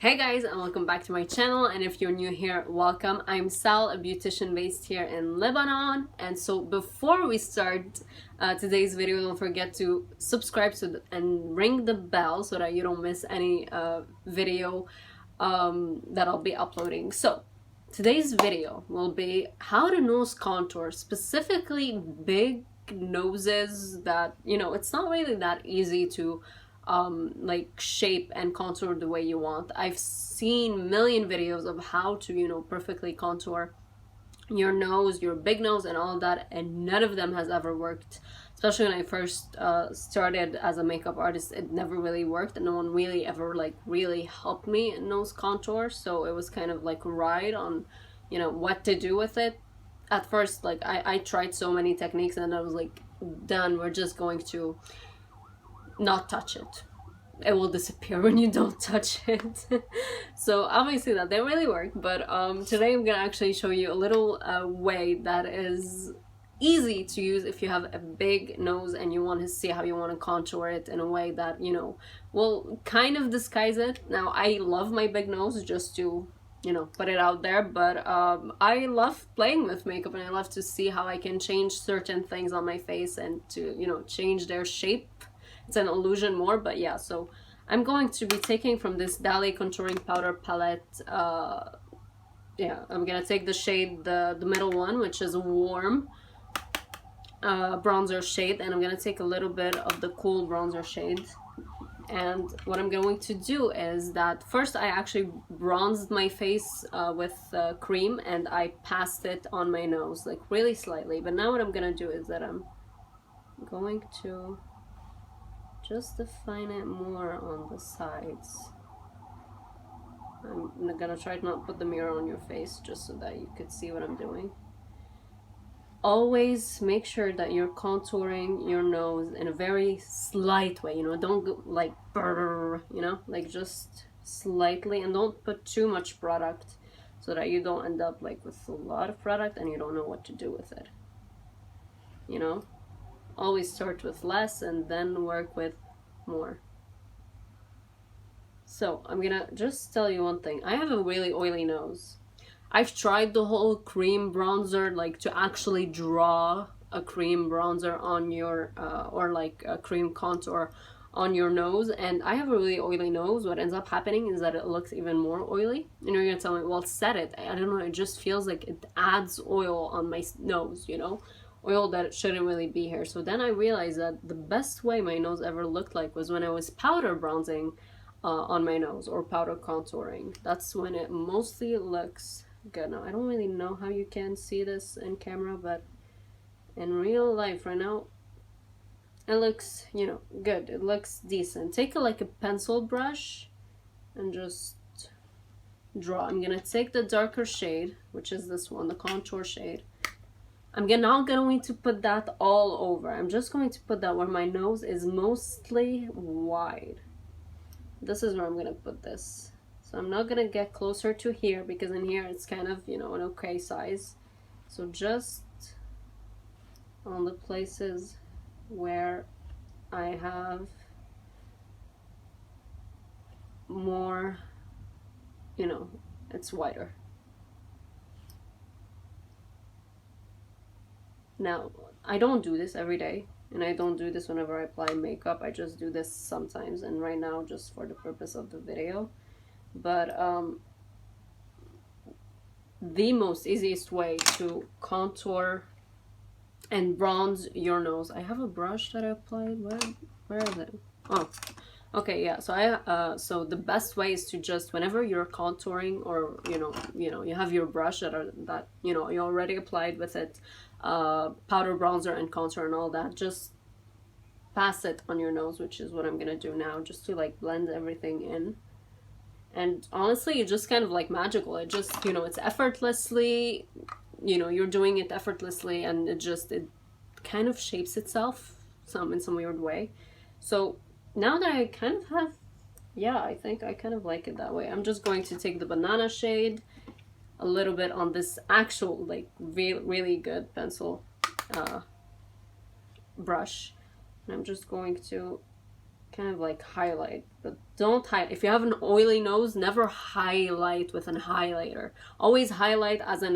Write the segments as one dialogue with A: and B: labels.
A: Hey guys, and welcome back to my channel, and if you're new here, welcome. I'm Sal, a beautician based here in Lebanon. And so before we start today's video, don't forget to subscribe and ring the bell so that you don't miss any video that I'll be uploading. So today's video will be how to nose contour, specifically big noses that, it's not really that easy to like shape and contour the way you want. I've seen a million videos of how to perfectly contour your nose, your big nose and all that, and none of them has ever worked. Especially when I first started as a makeup artist, it never really worked, and no one really ever really helped me in nose contour. So it was kind of like a ride on what to do with it. At first, like I tried so many techniques and I was like, done, we're just going to not touch it. It will disappear when you don't touch it. So obviously that didn't really work, but today I'm gonna actually show you a little way that is easy to use if you have a big nose and you want to see how you want to contour it in a way that will kind of disguise it. Now I love my big nose, just to put it out there, but I love playing with makeup and I love to see how I can change certain things on my face and to change their shape. It's an illusion more, but yeah. So I'm going to be taking from this Dali contouring powder palette. Yeah, I'm gonna take the shade, the middle one, which is a warm bronzer shade, and I'm gonna take a little bit of the cool bronzer shade. And what I'm going to do is that first I actually bronzed my face with cream, and I passed it on my nose, like really slightly. But now what I'm gonna do is that I'm going to just define it more on the sides. I'm gonna try to not put the mirror on your face just so that you could see what I'm doing. Always make sure that you're contouring your nose in a very slight way, don't go like brrr, like just slightly, and don't put too much product so that you don't end up like with a lot of product and you don't know what to do with it. Always start with less and then work with more. So I'm gonna just tell you one thing. I have a really oily nose. I've tried the whole cream bronzer, like to actually draw a cream bronzer on your or like a cream contour on your nose, and I have a really oily nose. What ends up happening is that it looks even more oily. You're gonna tell me, well, set it. I don't know, it just feels like it adds oil on my nose, oil that shouldn't really be here. So then I realized that the best way my nose ever looked like was when I was powder bronzing on my nose or powder contouring. That's when it mostly looks good. Now I don't really know how you can see this in camera, but in real life right now it looks good. It looks decent. Take like a pencil brush and just draw. I'm gonna take the darker shade, which is this one, the contour shade. I'm not going to put that all over. I'm just going to put that where my nose is mostly wide. This is where I'm gonna put this. So I'm not gonna get closer to here because in here it's kind of, an okay size. So just on the places where I have more, it's wider. Now, I don't do this every day, and I don't do this whenever I apply makeup. I just do this sometimes, and right now just for the purpose of the video. But the most easiest way to contour and bronze your nose. I have a brush that I applied. Where is it? Oh, okay, yeah. So so the best way is to just, whenever you're contouring, or you have your brush that you already applied with it powder bronzer and contour and all that, just pass it on your nose, which is what I'm gonna do now, just to like blend everything in. And honestly, it's just kind of like magical. It just it's effortlessly, you're doing it effortlessly, and it kind of shapes itself in some weird way. So now that I kind of have, yeah, I think I kind of like it that way. I'm just going to take the banana shade a little bit on this actual like really good pencil brush, and I'm just going to kind of like highlight, but don't highlight. If you have an oily nose, never highlight with an highlighter. Always highlight as in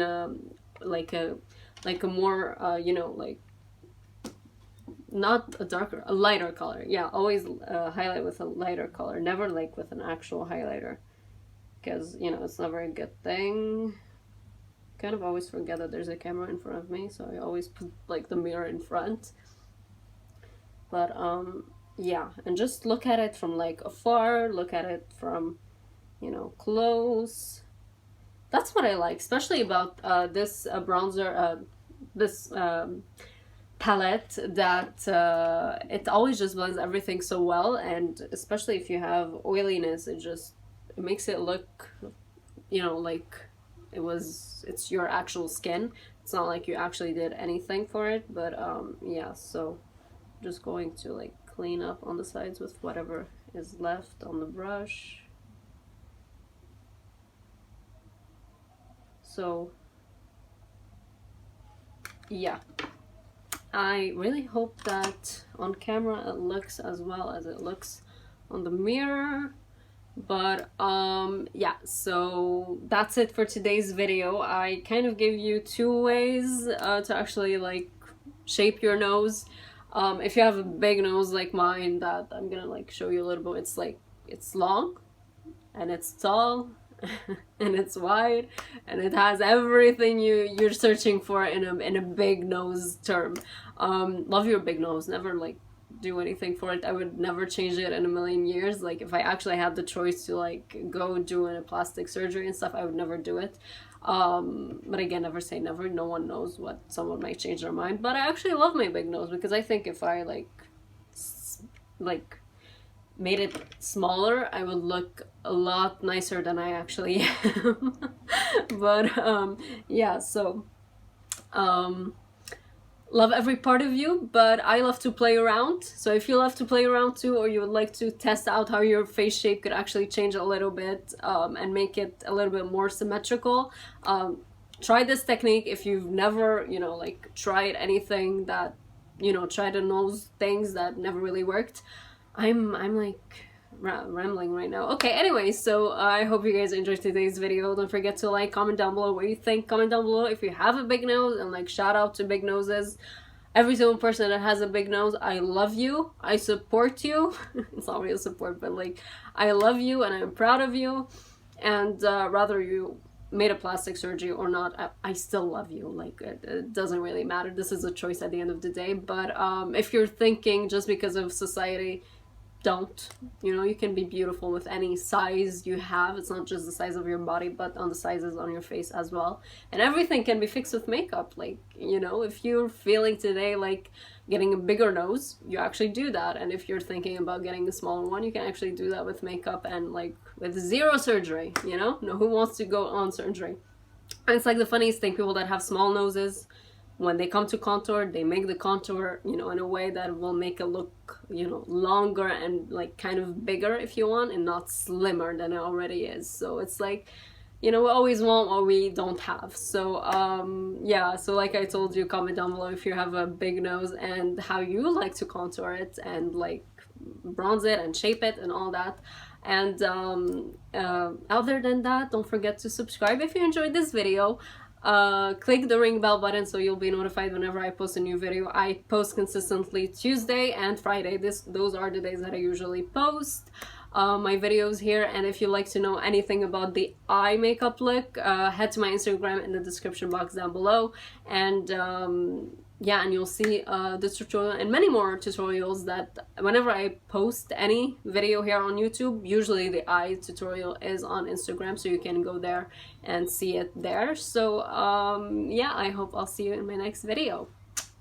A: like a more you know, like not a darker, a lighter color. Yeah, always highlight with a lighter color, never like with an actual highlighter, because you know it's never a good thing. Kind of always forget that there's a camera in front of me, so I always put like the mirror in front. But yeah, and just look at it from like afar, look at it from, you know, close. That's what I like, especially about this bronzer, this palette, that it always just blends everything so well, and especially if you have oiliness, it makes it look, you know, like it's your actual skin. It's not like you actually did anything for it. But yeah, so just going to like clean up on the sides with whatever is left on the brush. So yeah, I really hope that on camera it looks as well as it looks on the mirror. But yeah, so that's it for today's video. I kind of gave you 2 ways to actually like shape your nose. If you have a big nose like mine, that I'm gonna like show you a little bit, it's like it's long and it's tall and it's wide and it has everything you're searching for in a big nose term. Love your big nose, never like do anything for it. I would never change it in a million years. Like if I actually had the choice to like go do a plastic surgery and stuff, I would never do it. But again, never say never. No one knows what someone might change their mind. But I actually love my big nose, because I think if I like made it smaller, I would look a lot nicer than I actually am. But yeah, so love every part of you, but I love to play around. So if you love to play around too, or you would like to test out how your face shape could actually change a little bit and make it a little bit more symmetrical, try this technique. If you've never, you know, like tried anything that, you know, tried to nose things that never really worked. I'm like rambling right now. Okay, anyway, so I hope you guys enjoyed today's video. Don't forget to like, comment down below what you think. Comment down below if you have a big nose, and like shout out to big noses. Every single person that has a big nose, I love you, I support you. It's not really support, but like I love you and I'm proud of you. And rather you made a plastic surgery or not, I still love you. Like it doesn't really matter. This is a choice at the end of the day. But if you're thinking just because of society, don't. You know, you can be beautiful with any size you have. It's not just the size of your body, but on the sizes on your face as well. And everything can be fixed with makeup. Like, you know, if you're feeling today like getting a bigger nose, you actually do that. And if you're thinking about getting a smaller one, you can actually do that with makeup and like with 0 surgery, you know? No, who wants to go on surgery? And it's like the funniest thing, people that have small noses, when they come to contour, they make the contour, you know, in a way that will make it look, you know, longer and like kind of bigger if you want, and not slimmer than it already is. So it's like, you know, we always want what we don't have. So yeah, so like I told you, comment down below if you have a big nose and how you like to contour it and like bronze it and shape it and all that. And other than that, don't forget to subscribe if you enjoyed this video. Click the ring bell button so you'll be notified whenever I post a new video. I post consistently Tuesday and Friday. Those are the days that I usually post my videos here. And if you'd like to know anything about the eye makeup look, head to my Instagram in the description box down below. And yeah, and you'll see this tutorial and many more tutorials that whenever I post any video here on YouTube, usually the eye tutorial is on Instagram, so you can go there and see it there. So yeah, I hope I'll see you in my next video.